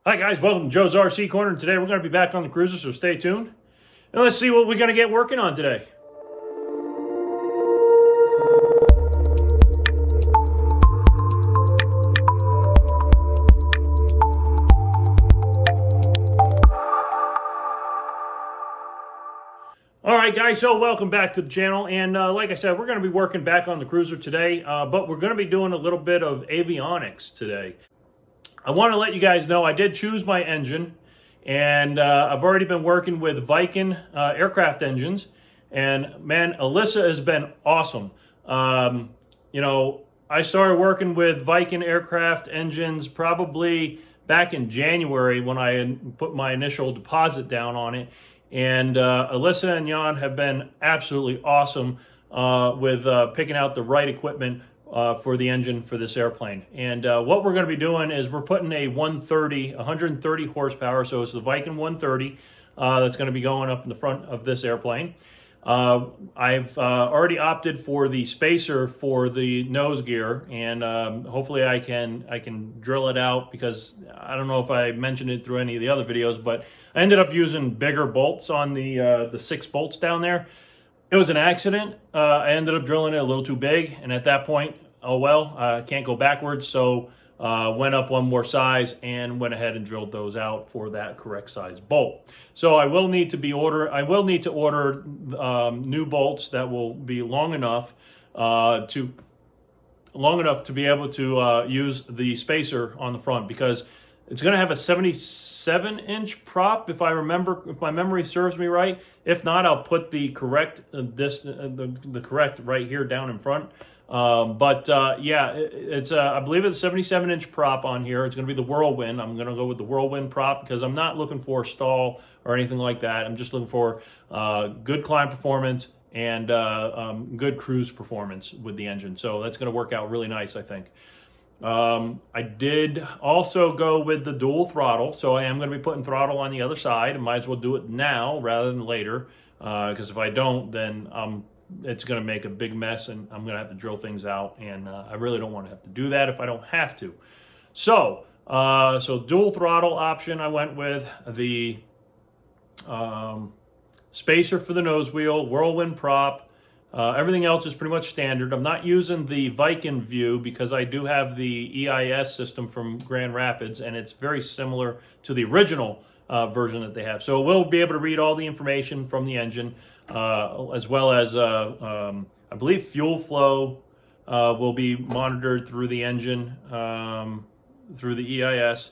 Hi guys, welcome to Joe's RC Corner. And today we're going to be back on the Cruzer, so stay tuned. And let's see what we're going to get working on today. Alright guys, so welcome back to the channel. And like I said, we're going to be working back on the Cruzer today. But we're going to be doing a little bit of avionics today. I want to let you guys know I did choose my engine, and I've already been working with Viking aircraft engines, and man, Alyssa has been awesome. You know, I started working with Viking aircraft engines probably back in January when I had put my initial deposit down on it, and Alyssa and Jan have been absolutely awesome with picking out the right equipment for the engine for this airplane. And what we're going to be doing is we're putting a 130 horsepower, so it's the Viking 130 that's going to be going up in the front of this airplane. I've already opted for the spacer for the nose gear, and hopefully I can drill it out, because I don't know if I mentioned it through any of the other videos, but I ended up using bigger bolts on the 6 bolts down there. It was an accident. I ended up drilling it a little too big, and at that point, oh well, I can't go backwards, so went up one more size and went ahead and drilled those out for that correct size bolt. So I will need to order new bolts that will be long enough to be able to use the spacer on the front, because it's going to have a 77-inch prop, if my memory serves me right. If not, I'll put the correct the correct right here down in front. Yeah, it's I believe it's a 77-inch prop on here. It's going to be the Whirlwind. I'm going to go with the Whirlwind prop because I'm not looking for stall or anything like that. I'm just looking for good climb performance and good cruise performance with the engine. So that's going to work out really nice, I think. I did also go with the dual throttle, so I am going to be putting throttle on the other side. I might as well do it now rather than later, because if I don't, then it's going to make a big mess, and I'm going to have to drill things out, and I really don't want to have to do that if I don't have to. So, dual throttle option, I went with the spacer for the nose wheel, Whirlwind prop. Everything else is pretty much standard. I'm not using the Viking view because I do have the EIS system from Grand Rapids, and it's very similar to the original version that they have. So we'll be able to read all the information from the engine, as well as I believe fuel flow will be monitored through the engine, through the EIS,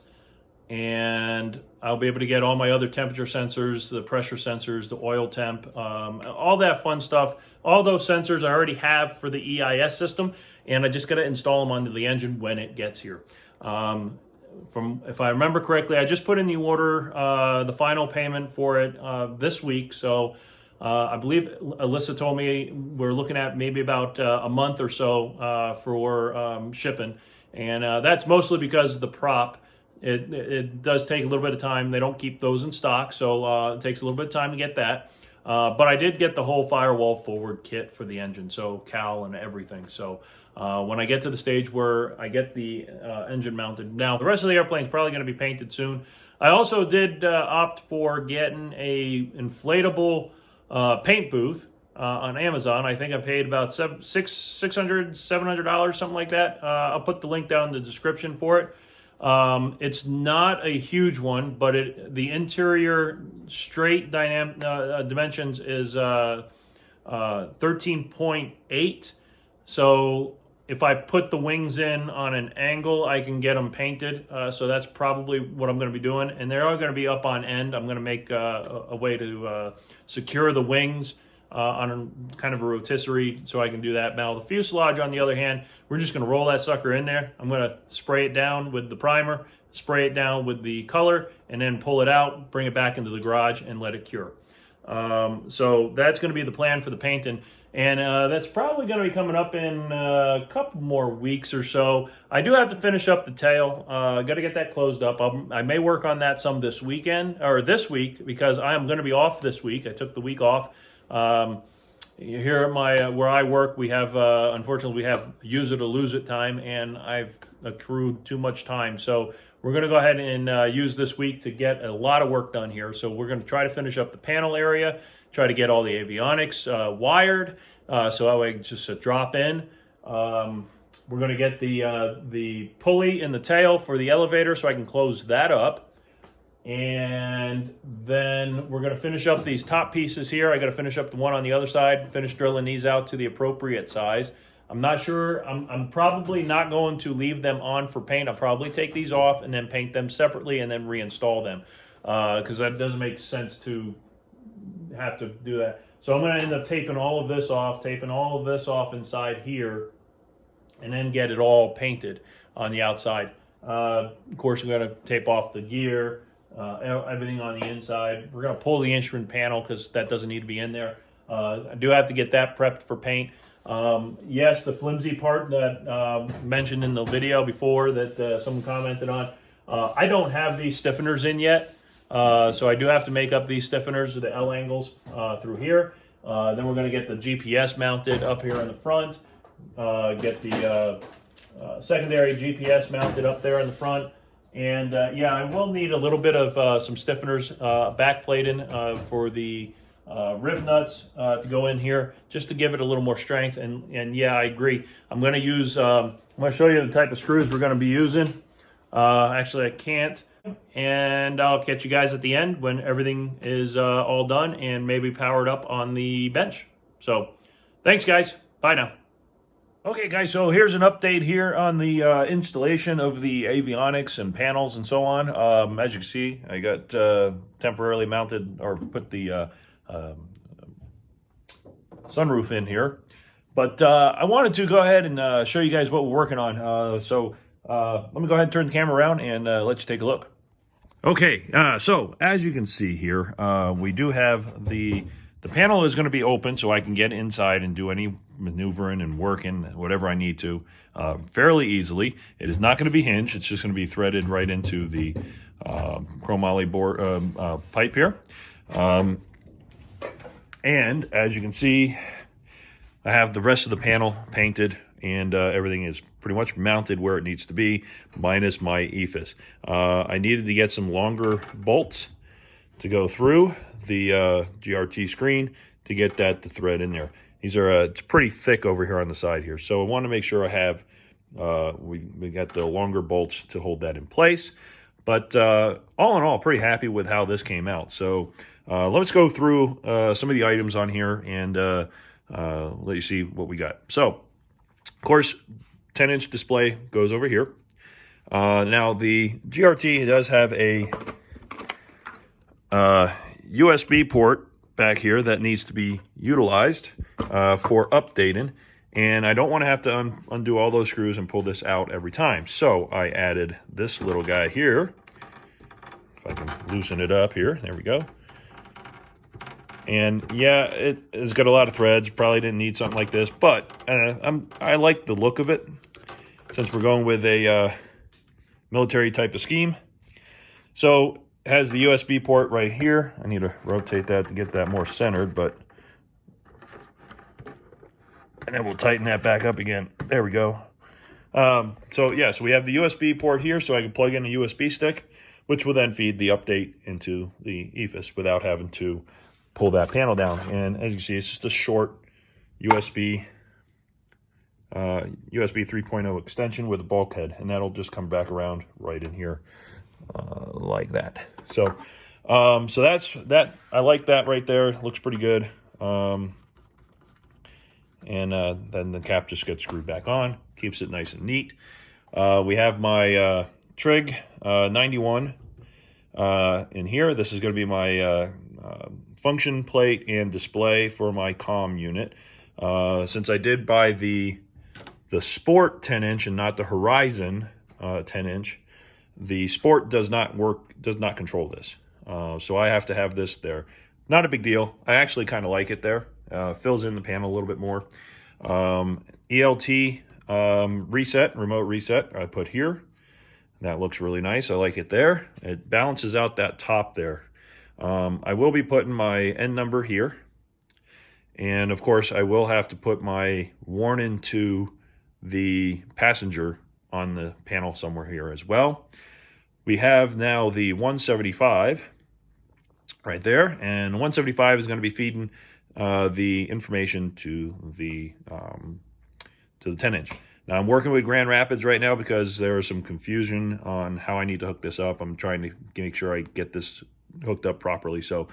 and I'll be able to get all my other temperature sensors, the pressure sensors, the oil temp, all that fun stuff. All those sensors I already have for the EIS system, and I just got to install them onto the engine when it gets here. If I remember correctly, I just put in the order, the final payment for it this week. So I believe Alyssa told me we're looking at maybe about a month or so for shipping, and that's mostly because of the prop. It does take a little bit of time. They don't keep those in stock, so it takes a little bit of time to get that. But I did get the whole firewall forward kit for the engine, so cowl and everything. So when I get to the stage where I get the engine mounted, now the rest of the airplane is probably going to be painted soon. I also did opt for getting a inflatable paint booth on Amazon. I think I paid about $600, $700, something like that. I'll put the link down in the description for it. It's not a huge one, but the interior straight dimensions is 13.8. So if I put the wings in on an angle, I can get them painted. So that's probably what I'm going to be doing. And they are going to be up on end. I'm going to make a way to secure the wings on kind of a rotisserie, so I can do that. Now the fuselage, on the other hand, we're just going to roll that sucker in there. I'm going to spray it down with the primer, spray it down with the color, and then pull it out, bring it back into the garage, and let it cure. So that's going to be the plan for the painting, and that's probably going to be coming up in a couple more weeks or so. I do have to finish up the tail. Got to get that closed up. I may work on that some this weekend, or this week, because I am going to be off this week. I took the week off. Here at my where I work, we have unfortunately we have use it or lose it time, and I've accrued too much time, so we're going to go ahead and use this week to get a lot of work done here. So we're going to try to finish up the panel area, try to get all the avionics wired, so that way it's just a drop in. We're going to get the pulley in the tail for the elevator so I can close that up. And then we're going to finish up these top pieces here. I got to finish up the one on the other side, finish drilling these out to the appropriate size. I'm not sure. I'm probably not going to leave them on for paint. I'll probably take these off and then paint them separately and then reinstall them, because that doesn't make sense to have to do that. So I'm going to end up taping all of this off, inside here, and then get it all painted on the outside. Of course, we're going to tape off the gear, everything on the inside. We're going to pull the instrument panel because that doesn't need to be in there. I do have to get that prepped for paint. Yes, the flimsy part that mentioned in the video before that someone commented on, I don't have these stiffeners in yet, so I do have to make up these stiffeners with the L angles through here. Then we're going to get the GPS mounted up here in the front, get the secondary GPS mounted up there in the front, and yeah, I will need a little bit of some stiffeners backplating for the rib nuts to go in here, just to give it a little more strength. And yeah, I agree. I'm going to use, I'm going to show you the type of screws we're going to be using. Actually, I can't. And I'll catch you guys at the end when everything is all done and maybe powered up on the bench. So thanks, guys. Bye now. Okay, guys, so here's an update here on the installation of the avionics and panels and so on. As you can see, I got temporarily mounted, or put the sunroof in here, but I wanted to go ahead and show you guys what we're working on. So let me go ahead and turn the camera around and let you take a look. Okay, so as you can see here, we do have the panel is going to be open so I can get inside and do any maneuvering and working, whatever I need to, fairly easily. It is not going to be hinged. It's just going to be threaded right into the chromoly board pipe here. And as you can see, I have the rest of the panel painted, and everything is pretty much mounted where it needs to be, minus my EFIS. I needed to get some longer bolts to go through the GRT screen to get that to thread in there. These are it's pretty thick over here on the side here, so I want to make sure I have we got the longer bolts to hold that in place. But all in all, pretty happy with how this came out. So let's go through some of the items on here and let you see what we got. So, of course, 10-inch display goes over here. Now, the GRT does have a USB port back here that needs to be utilized for updating. And I don't want to have to undo all those screws and pull this out every time. So I added this little guy here. If I can loosen it up here, there we go. And yeah, it has got a lot of threads. Probably didn't need something like this, but I like the look of it since we're going with a military type of scheme. So it has the USB port right here. I need to rotate that to get that more centered, but and then we'll tighten that back up again. There we go. So yeah, so we have the USB port here, so I can plug in a USB stick, which will then feed the update into the EFIS without having to pull that panel down. And as you see, it's just a short USB 3.0 extension with a bulkhead, and that'll just come back around right in here like that. So so that's that. I like that right there. It looks pretty good. And then the cap just gets screwed back on, keeps it nice and neat. We have my Trig 91 in here. This is going to be my function plate and display for my comm unit. Since I did buy the Sport 10-inch and not the Horizon 10-inch, the Sport does not control this. So I have to have this there. Not a big deal. I actually kind of like it there. Fills in the panel a little bit more. ELT remote reset I put here. That looks really nice. I like it there. It balances out that top there. I will be putting my end number here. And of course, I will have to put my warning to the passenger on the panel somewhere here as well. we have now the 175 right there, and the 175 is going to be feeding the information to the 10-inch. Now I'm working with Grand Rapids right now because there is some confusion on how I need to hook this up. I'm trying to make sure I get this hooked up properly. So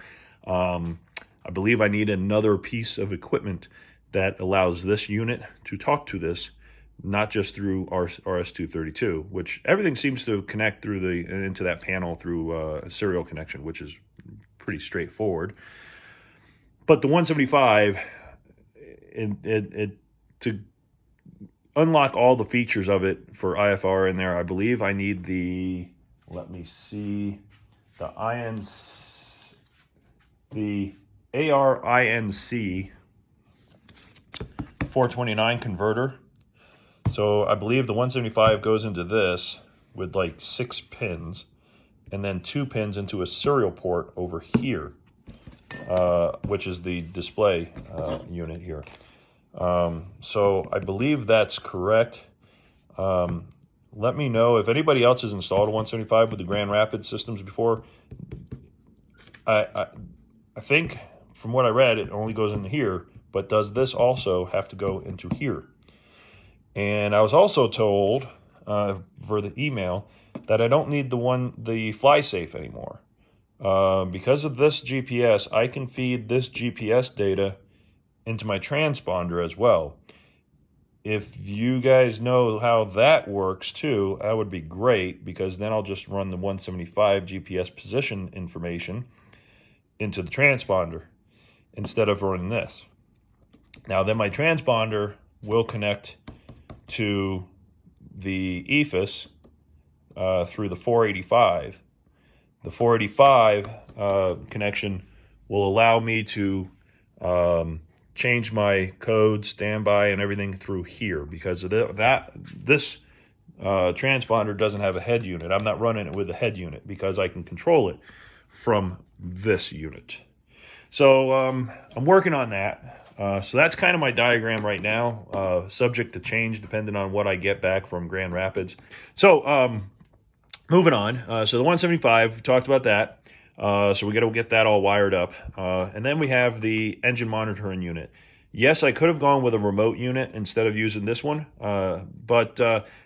I believe I need another piece of equipment that allows this unit to talk to this, not just through RS-232, which everything seems to connect through into that panel through a serial connection, which is pretty straightforward. But the 175, to unlock all the features of it for IFR in there, I believe I need the, let me see, the ARINC 429 converter. So I believe the 175 goes into this with like 6 pins, and then 2 pins into a serial port over here, which is the display unit here. So I believe that's correct. Let me know if anybody else has installed a 175 with the Grand Rapids systems before. I think from what I read, it only goes into here, but does this also have to go into here? And I was also told for the email that I don't need the FlySafe anymore. Because of this GPS, I can feed this GPS data into my transponder as well. If you guys know how that works too, that would be great, because then I'll just run the 175 GPS position information into the transponder instead of running this. Now then my transponder will connect to the EFIS through the 485. The 485 connection will allow me to change my code, standby, and everything through here, because of this transponder doesn't have a head unit. I'm not running it with a head unit because I can control it from this unit. So I'm working on that. So that's kind of my diagram right now, subject to change depending on what I get back from Grand Rapids. So moving on. So the 175, we talked about that. So we got to get that all wired up. And then we have the engine monitoring unit. Yes, I could have gone with a remote unit instead of using this one, but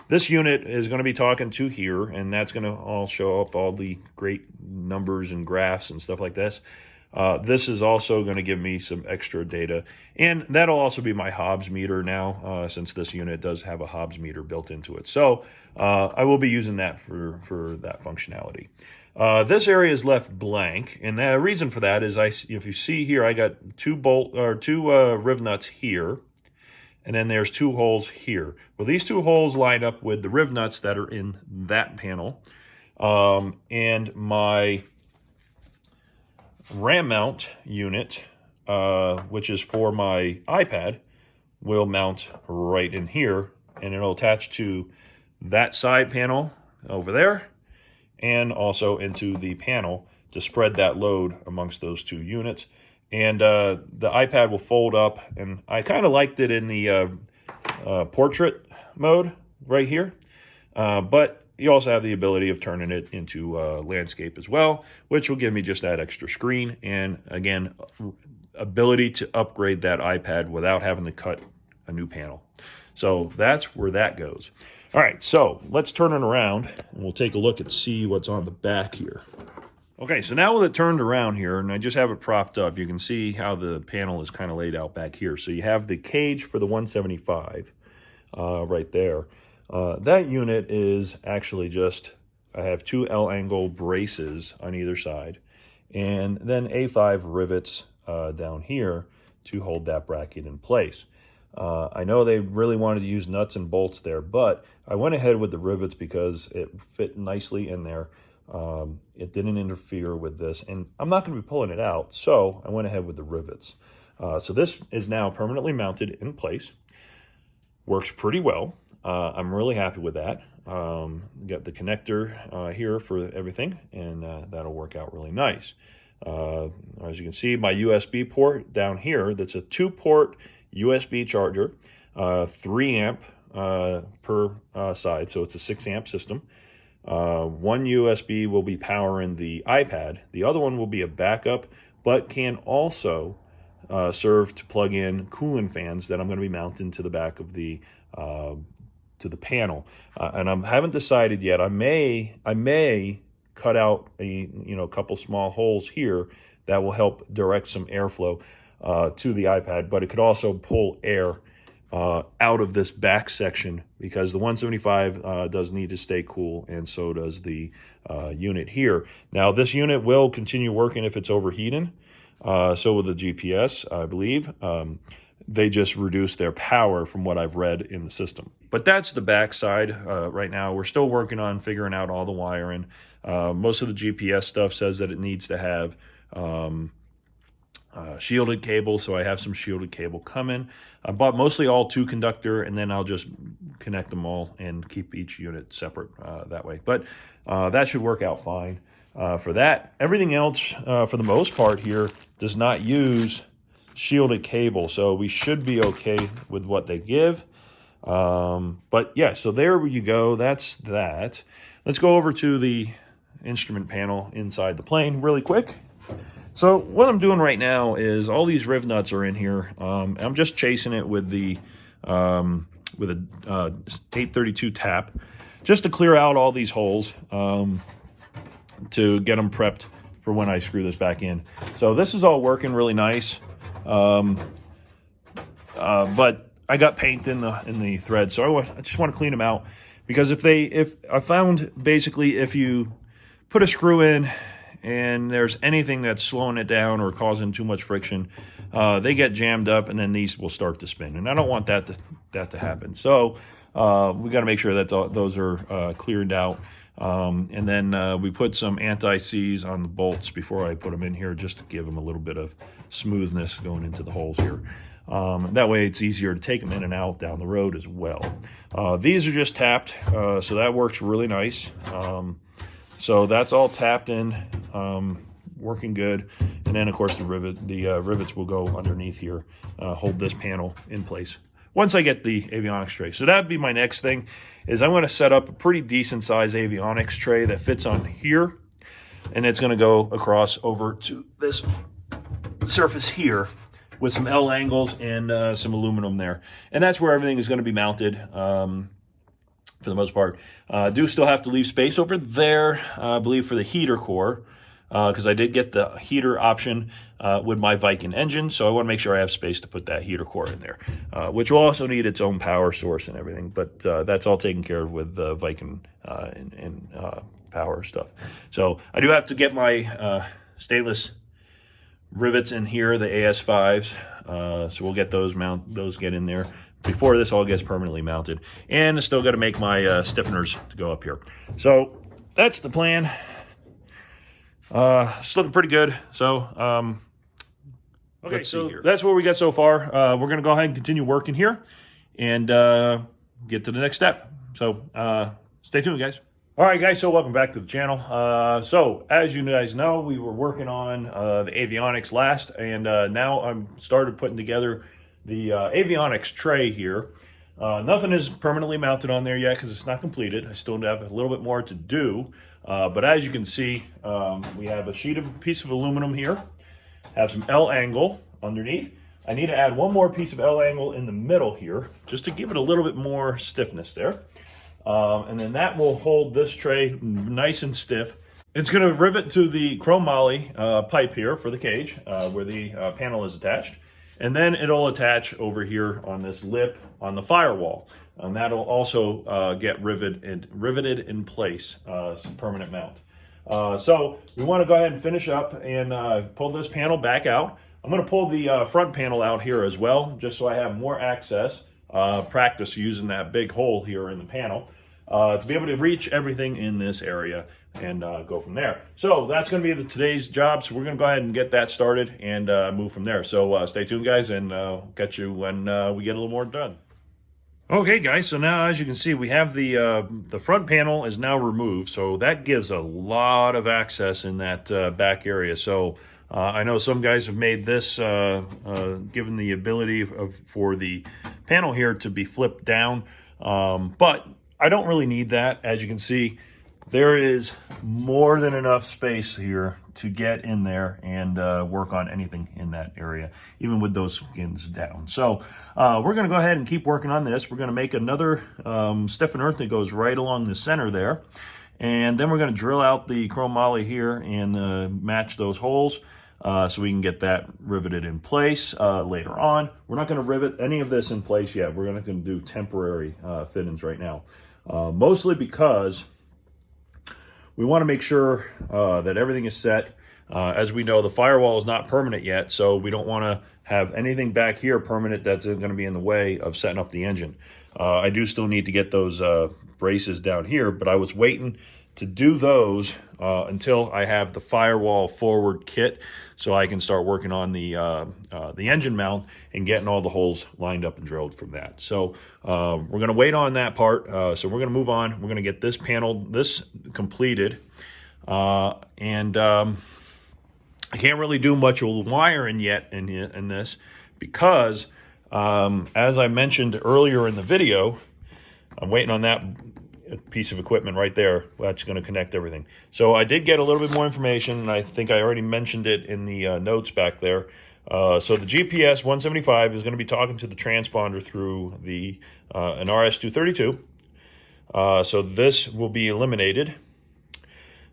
this unit is going to be talking to here, and that's going to all show up all the great numbers and graphs and stuff like this. This is also going to give me some extra data, and that'll also be my Hobbs meter now, since this unit does have a Hobbs meter built into it. So I will be using that for that functionality. This area is left blank, and the reason for that is if you see here, I got two riv nuts here, and then there's 2 holes here. Well, these 2 holes line up with the riv nuts that are in that panel, and my RAM mount unit, which is for my iPad, will mount right in here, and it'll attach to that side panel over there, and also into the panel to spread that load amongst those 2 units. And the iPad will fold up, and I kind of liked it in the portrait mode right here, but you also have the ability of turning it into landscape as well, which will give me just that extra screen, and again, ability to upgrade that iPad without having to cut a new panel. So that's where that goes. All right, so let's turn it around, and we'll take a look and see what's on the back here. Okay, so now with it turned around here, and I just have it propped up, you can see how the panel is kind of laid out back here. So you have the cage for the 175 right there. That unit is actually just, I have 2 L-angle braces on either side, and then A5 rivets down here to hold that bracket in place. I know they really wanted to use nuts and bolts there, but I went ahead with the rivets because it fit nicely in there. It didn't interfere with this, and I'm not going to be pulling it out, so I went ahead with the rivets. So this is now permanently mounted in place. Works pretty well. I'm really happy with that. Got the connector here for everything, and that'll work out really nice. As you can see, my USB port down here, that's a 2-port USB charger, 3 amp per side, so it's a 6 amp system. One USB will be powering the iPad. The other one will be a backup, but can also serve to plug in cooling fans that I'm going to be mounting to the back of the to the panel. And I haven't decided yet. I may cut out a couple small holes here that will help direct some airflow to the iPad, but it could also pull air out of this back section, because the 175 does need to stay cool, and so does the unit here. Now, this unit will continue working if it's overheating. So will the GPS, I believe. They just reduced their power from what I've read in the system. But that's the back side right now. We're still working on figuring out all the wiring. Most of the GPS stuff says that it needs to have shielded cable, so I have some shielded cable coming. I bought mostly all 2-conductor, and then I'll just connect them all and keep each unit separate that way. But that should work out fine for that. Everything else, for the most part here, does not use shielded cable, so we should be okay with what they give. But yeah, so there you go. That's that. Let's go over to the instrument panel inside the plane really quick. So what I'm doing right now is all these riv nuts are in here. I'm just chasing it with the 832 tap, just to clear out all these holes, to get them prepped for when I screw this back in. So this is all working really nice. But I got paint in the thread, so I just want to clean them out, because if I found basically if you put a screw in and there's anything that's slowing it down or causing too much friction, they get jammed up, and then these will start to spin, and I don't want that to happen. So we got to make sure that those are cleared out. And then we put some anti-seize on the bolts before I put them in here, just to give them a little bit of smoothness going into the holes here. That way it's easier to take them in and out down the road as well. These are just tapped, so that works really nice. So that's all tapped in, working good. And then of course the rivets will go underneath here, hold this panel in place once I get the avionics tray. So that'd be my next thing, is I'm going to set up a pretty decent size avionics tray that fits on here, and it's going to go across over to this surface here with some L angles and some aluminum there. And that's where everything is going to be mounted for the most part. Do still have to leave space over there, I believe, for the heater core, because I did get the heater option with my Viking engine, so I want to make sure I have space to put that heater core in there, which will also need its own power source and everything, but that's all taken care of with the Viking and power stuff. So I do have to get my stainless rivets in here, the AS5s, so we'll get those get in there before this all gets permanently mounted. And I still got to make my stiffeners to go up here. So that's the plan. It's looking pretty good. So okay, so that's what we got so far. We're going to go ahead and continue working here and get to the next step. So stay tuned, guys. All right, guys, so welcome back to the channel. So as you guys know, we were working on the avionics last, and now I'm started putting together the avionics tray here. Nothing is permanently mounted on there yet because it's not completed. I still have a little bit more to do. But as you can see, we have a piece of aluminum here, have some L angle underneath. I need to add one more piece of L angle in the middle here, just to give it a little bit more stiffness there. And then that will hold this tray nice and stiff. It's going to rivet to the chrome moly pipe here for the cage, where the panel is attached. And then it'll attach over here on this lip on the firewall. And that'll also get riveted in place, some permanent mount. So we want to go ahead and finish up and pull this panel back out. I'm going to pull the front panel out here as well, just so I have more access, practice using that big hole here in the panel, to be able to reach everything in this area and go from there. So that's going to be today's job. So we're going to go ahead and get that started and move from there. So stay tuned, guys, and catch you when we get a little more done. Okay, guys, so now as you can see, we have the front panel is now removed, so that gives a lot of access in that back area. So I know some guys have made this, given the ability for the panel here to be flipped down, but I don't really need that. As you can see, there is more than enough space here to get in there and work on anything in that area, even with those skins down. So we're going to go ahead and keep working on this. We're going to make another stiffener that goes right along the center there. And then we're going to drill out the chrome moly here and match those holes so we can get that riveted in place later on. We're not going to rivet any of this in place yet. We're going to do temporary fittings right now, mostly because we want to make sure that everything is set. As we know, the firewall is not permanent yet, so we don't want to have anything back here permanent that's going to be in the way of setting up the engine. I do still need to get those braces down here, but I was waiting to do those until I have the firewall forward kit, so I can start working on the engine mount and getting all the holes lined up and drilled from that. So we're going to wait on that part. So we're going to move on. We're going to get this panel, completed. I can't really do much wiring yet in this because, as I mentioned earlier in the video, I'm waiting on that piece of equipment right there. That's going to connect everything. So I did get a little bit more information, and I think I already mentioned it in the notes back there. So the GPS 175 is going to be talking to the transponder through an RS-232. So this will be eliminated.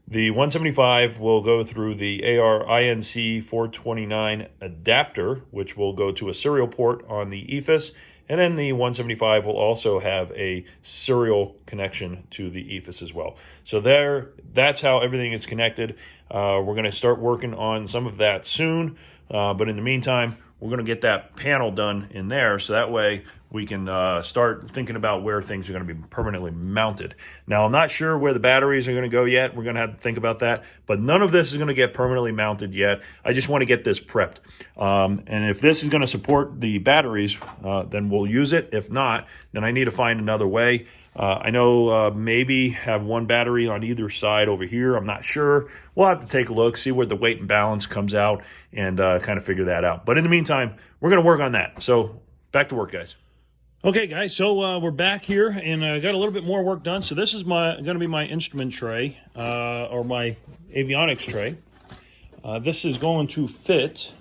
The 175 will go through the AR-INC 429 adapter, which will go to a serial port on the EFIS. And then the 175 will also have a serial connection to the EFIS as well. So that's how everything is connected. We're going to start working on some of that soon. But in the meantime, we're going to get that panel done in there, so that way we can start thinking about where things are going to be permanently mounted. Now, I'm not sure where the batteries are going to go yet. We're going to have to think about that. But none of this is going to get permanently mounted yet. I just want to get this prepped. And if this is going to support the batteries, then we'll use it. If not, then I need to find another way. I know maybe have one battery on either side over here. I'm not sure. We'll have to take a look, see where the weight and balance comes out, and kind of figure that out. But in the meantime, we're going to work on that. So back to work, guys. Okay, guys, so we're back here, and I got a little bit more work done. So this is going to be my instrument tray, or my avionics tray. This is going to fit.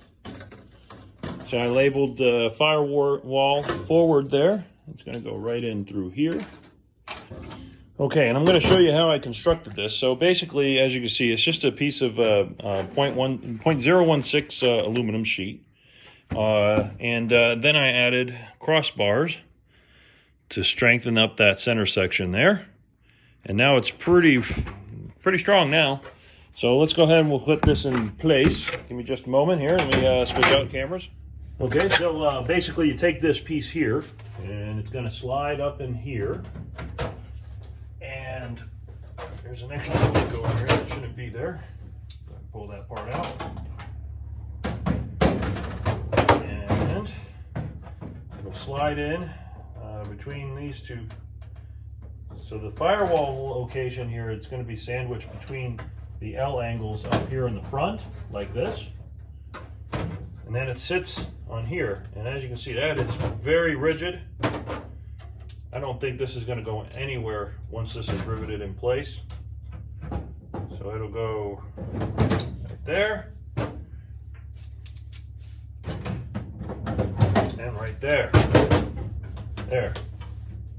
So I labeled the firewall forward there. It's going to go right in through here. Okay, and I'm going to show you how I constructed this. So basically, as you can see, it's just a piece of 0.016 aluminum sheet. And then I added crossbars to strengthen up that center section there. And now it's pretty strong now. So let's go ahead and we'll put this in place. Give me just a moment here. Let me switch out cameras. Okay, so basically you take this piece here, and it's going to slide up in here. And there's an extra link over here that shouldn't be there. Pull that part out. And it'll slide in between these two. So the firewall location here, it's going to be sandwiched between the L angles up here in the front, like this. And then it sits on here. And as you can see, that is very rigid. I don't think this is going to go anywhere once this is riveted in place. So it'll go right there. And right there. There.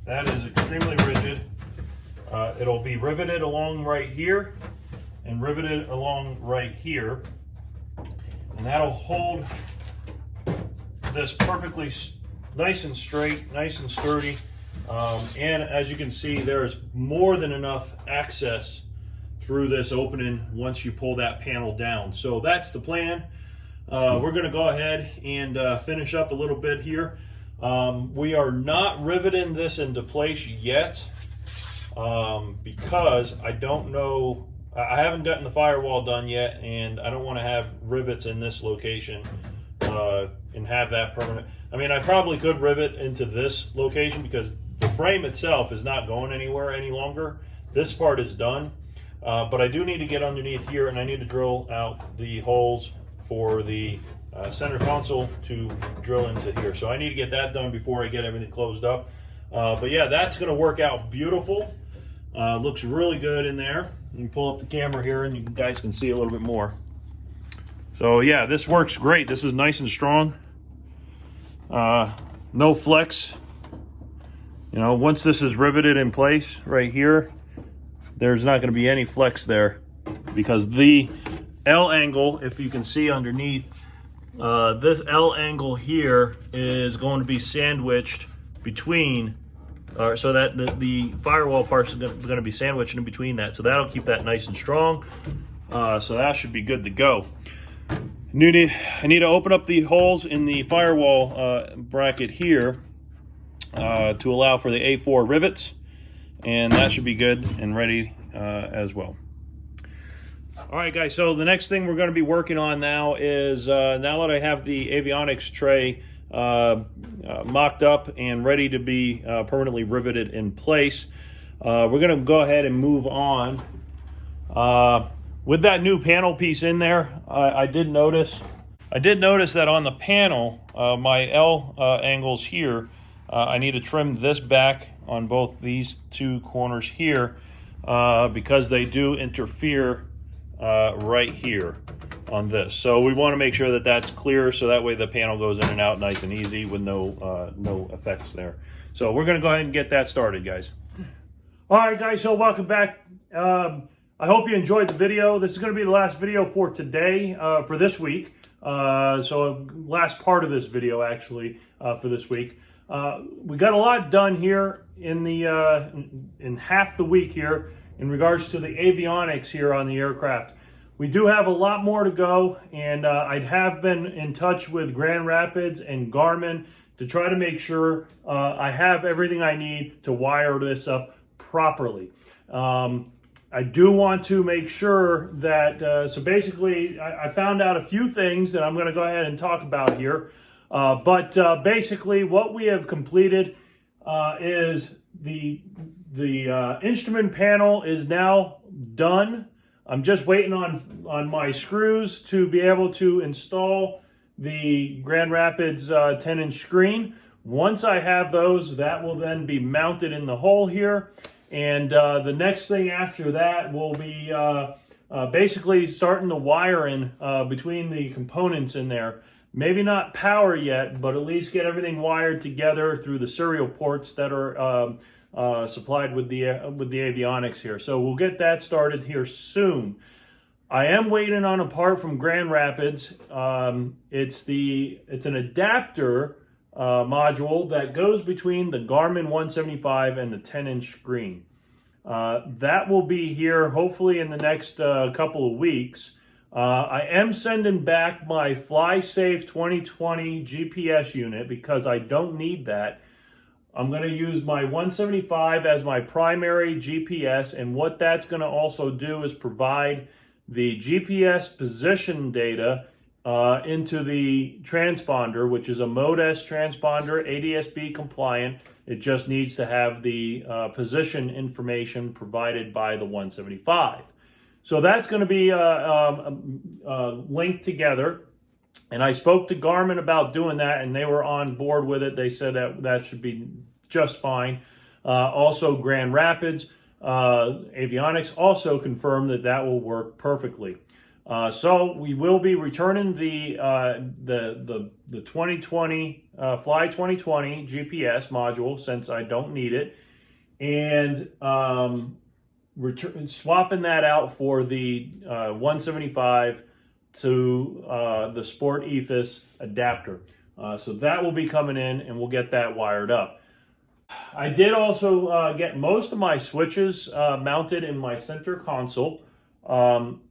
That is extremely rigid. It'll be riveted along right here and riveted along right here. And that'll hold this perfectly nice and straight, nice and sturdy. And as you can see, there's more than enough access through this opening once you pull that panel down. So that's the plan. We're going to go ahead and finish up a little bit here. We are not riveting this into place yet because I don't know, I haven't gotten the firewall done yet, and I don't want to have rivets in this location and have that permanent. I mean, I probably could rivet into this location because the frame itself is not going anywhere any longer. This part is done, but I do need to get underneath here, and I need to drill out the holes for the center console to drill into here. So I need to get that done before I get everything closed up. But yeah, that's going to work out beautiful. Looks really good in there. You can pull up the camera here and you guys can see a little bit more. So yeah, this works great. This is nice and strong. No flex. You know, once this is riveted in place right here, there's not going to be any flex there, because the L angle, if you can see underneath, this L angle here is going to be sandwiched between, so that the firewall parts are going to be sandwiched in between that. So that'll keep that nice and strong. So that should be good to go. I need to open up the holes in the firewall bracket here to allow for the A4 rivets, and that should be good and ready as well. All right, guys, so the next thing we're going to be working on now is, now that I have the Avionics tray mocked up and ready to be permanently riveted in place, we're going to go ahead and move on. With that new panel piece in there, I did notice that on the panel, my L angles here, I need to trim this back on both these two corners here because they do interfere right here on this. So we want to make sure that that's clear, so that way the panel goes in and out nice and easy with no effects there. So we're going to go ahead and get that started, guys. All right, guys, so welcome back. I hope you enjoyed the video. This is going to be the last video for today, for this week. So last part of this video, actually, for this week. We got a lot done here in half the week here in regards to the avionics here on the aircraft. We do have a lot more to go, and I have been in touch with Grand Rapids and Garmin to try to make sure I have everything I need to wire this up properly. I do want to make sure that, so basically I found out a few things that I'm going to go ahead and talk about here. But basically what we have completed is the instrument panel is now done. I'm just waiting on my screws to be able to install the Grand Rapids 10-inch screen. Once I have those, that will then be mounted in the hole here. And the next thing after that will be basically starting the wiring between the components in there. Maybe not power yet, but at least get everything wired together through the serial ports that are supplied with the avionics here. So we'll get that started here soon. I am waiting on a part from Grand Rapids. It's an adapter module that goes between the Garmin 175 and the 10-inch screen. That will be here hopefully in the next couple of weeks. I am sending back my FlySafe 2020 GPS unit because I don't need that. I'm going to use my 175 as my primary GPS, and what that's going to also do is provide the GPS position data into the transponder, which is a Mode S transponder, ADS-B compliant. It just needs to have the position information provided by the 175. So that's going to be linked together. And I spoke to Garmin about doing that, and they were on board with it. They said that should be just fine. Also, Grand Rapids Avionics also confirmed that will work perfectly. So we will be returning the 2020 Fly 2020 GPS module, since I don't need it, and swapping that out for the 175 to the Sport Ethos adapter. So that will be coming in, and we'll get that wired up. I did also get most of my switches mounted in my center console.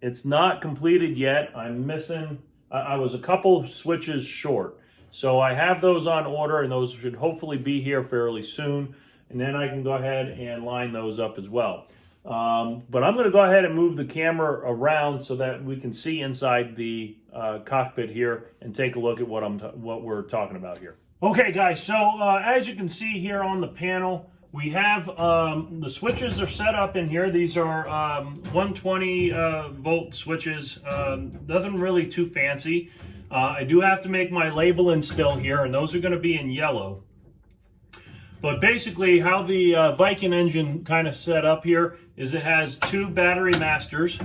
It's not completed yet. I'm missing, I was a couple switches short. So I have those on order, and those should hopefully be here fairly soon. And then I can go ahead and line those up as well. But I'm going to go ahead and move the camera around so that we can see inside the cockpit here and take a look at what we're talking about here. Okay, guys, so as you can see here on the panel, we have the switches are set up in here. These are 120 volt switches, nothing really too fancy. I do have to make my labeling still here, and those are going to be in yellow. But basically how the Viking engine kind of set up here is it has two battery masters.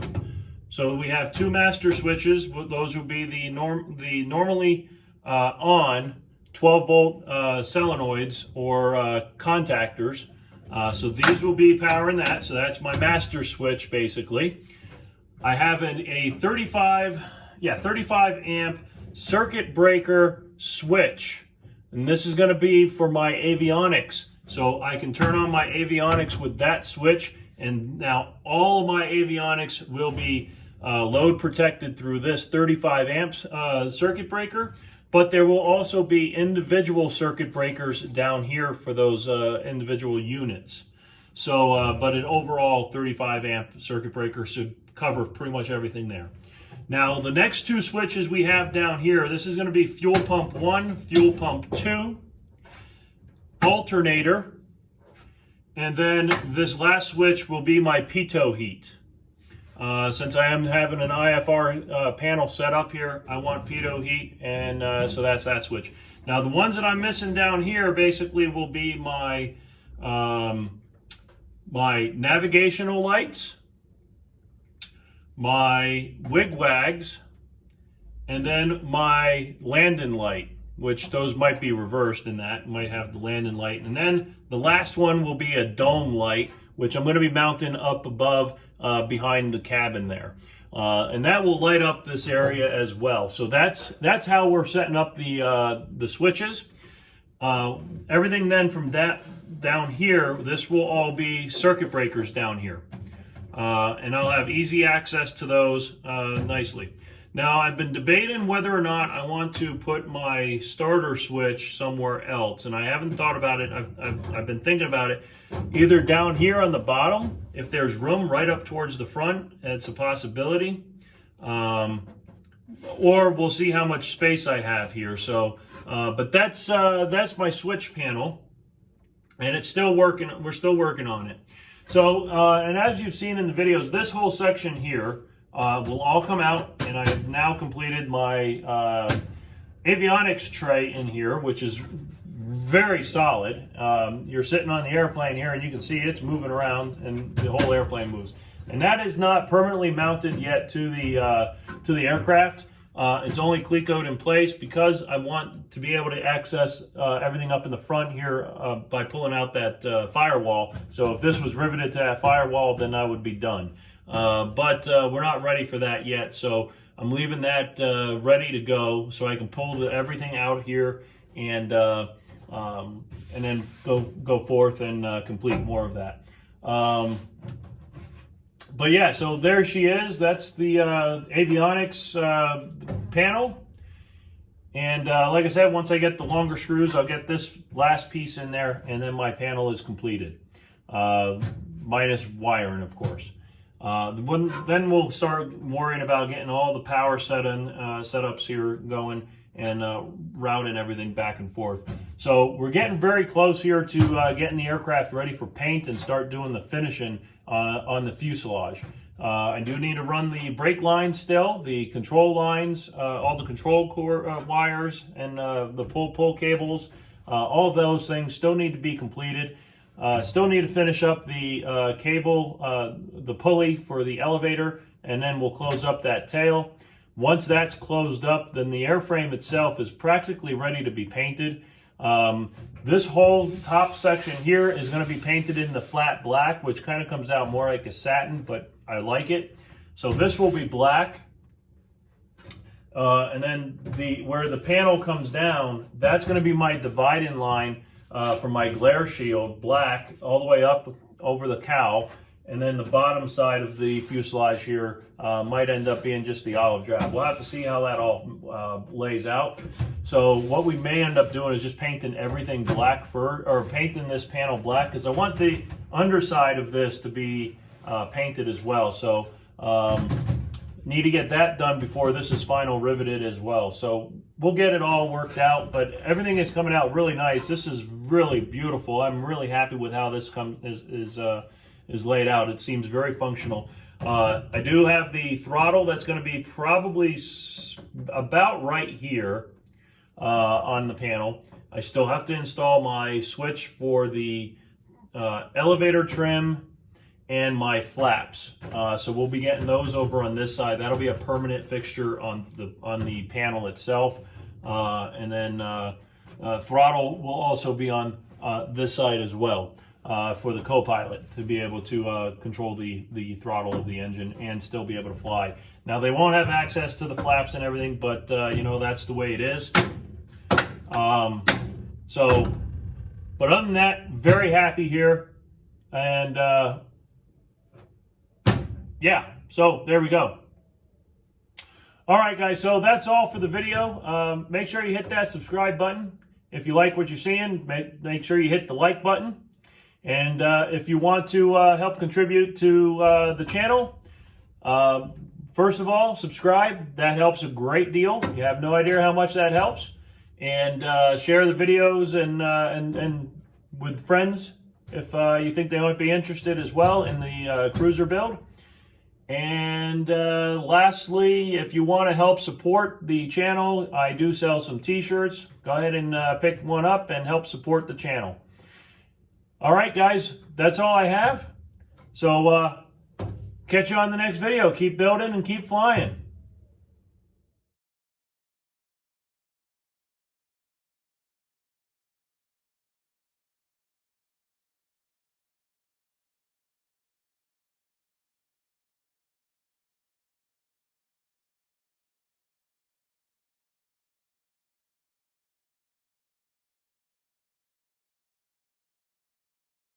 So we have two master switches. Those will be the normally on 12-volt solenoids or contactors. So these will be powering that. So that's my master switch basically. I have a 35 amp circuit breaker switch. And this is going to be for my Avionics. So I can turn on my Avionics with that switch. And now all of my Avionics will be load protected through this 35 amps circuit breaker. But there will also be individual circuit breakers down here for those individual units. So, but an overall 35 amp circuit breaker should cover pretty much everything there. Now, the next two switches we have down here, this is going to be fuel pump 1, fuel pump 2, alternator, and then this last switch will be my pitot heat. Since I am having an IFR panel set up here, I want pitot heat, and so that's that switch. Now, the ones that I'm missing down here basically will be my my navigational lights, my wigwags, and then my landing light, which those might be reversed in that, might have the landing light. And then the last one will be a dome light, which I'm going to be mounting up above behind the cabin there. And that will light up this area as well. So that's how we're setting up the switches. Everything then from that down here, this will all be circuit breakers down here. And I'll have easy access to those nicely. Now, I've been debating whether or not I want to put my starter switch somewhere else, and I haven't thought about it. I've been thinking about it. Either down here on the bottom, if there's room right up towards the front, it's a possibility. Or we'll see how much space I have here. So, but that's my switch panel, and it's still working. We're still working on it. So, and as you've seen in the videos, this whole section here will all come out, and I have now completed my Avionics tray in here, which is very solid. You're sitting on the airplane here, and you can see it's moving around, and the whole airplane moves. And that is not permanently mounted yet to the aircraft. It's only clecoed in place because I want to be able to access everything up in the front here by pulling out that firewall. So if this was riveted to that firewall, then I would be done. But we're not ready for that yet. So I'm leaving that ready to go so I can pull everything out here and then go forth and complete more of that. But yeah, so there she is. That's the Avionics panel. And like I said, once I get the longer screws, I'll get this last piece in there, and then my panel is completed. Minus wiring, of course. Then we'll start worrying about getting all the power setups here going and routing everything back and forth. So we're getting very close here to getting the aircraft ready for paint and start doing the finishing on the fuselage. I do need to run the brake lines still, the control lines, all the control core wires, and the pull cables. All of those things still need to be completed. Still need to finish up the cable, the pulley for the elevator, and then we'll close up that tail. Once that's closed up, then the airframe itself is practically ready to be painted. This whole top section here is going to be painted in the flat black, which kind of comes out more like a satin, but I like it. So this will be black. And then where the panel comes down, that's going to be my dividing line for my glare shield, black, all the way up over the cowl. And then the bottom side of the fuselage here might end up being just the olive drab. We'll have to see how that all lays out. So what we may end up doing is just painting everything black or painting this panel black, because I want the underside of this to be painted as well. So need to get that done before this is final riveted as well. So we'll get it all worked out, but everything is coming out really nice. This is really beautiful. I'm really happy with how this is laid out. It seems very functional. I do have the throttle that's going to be probably about right here on the panel. I still have to install my switch for the elevator trim and my flaps. So we'll be getting those over on this side. That'll be a permanent fixture on the panel itself. And then throttle will also be on this side as well for the co-pilot to be able to control the throttle of the engine and still be able to fly. Now they won't have access to the flaps and everything, but you know, that's the way it is. But other than that, very happy here. And yeah, so there we go. All right, guys, so that's all for the video. Make sure you hit that subscribe button. If you like what you're seeing, make sure you hit the like button. And if you want to help contribute to the channel, first of all, subscribe. That helps a great deal. You have no idea how much that helps. And share the videos and with friends if you think they might be interested as well in the Cruzer build. And lastly, if you want to help support the channel, I do sell some t-shirts. Go ahead and pick one up and help support the channel. All right, guys, that's all I have. So catch you on the next video. Keep building and keep flying.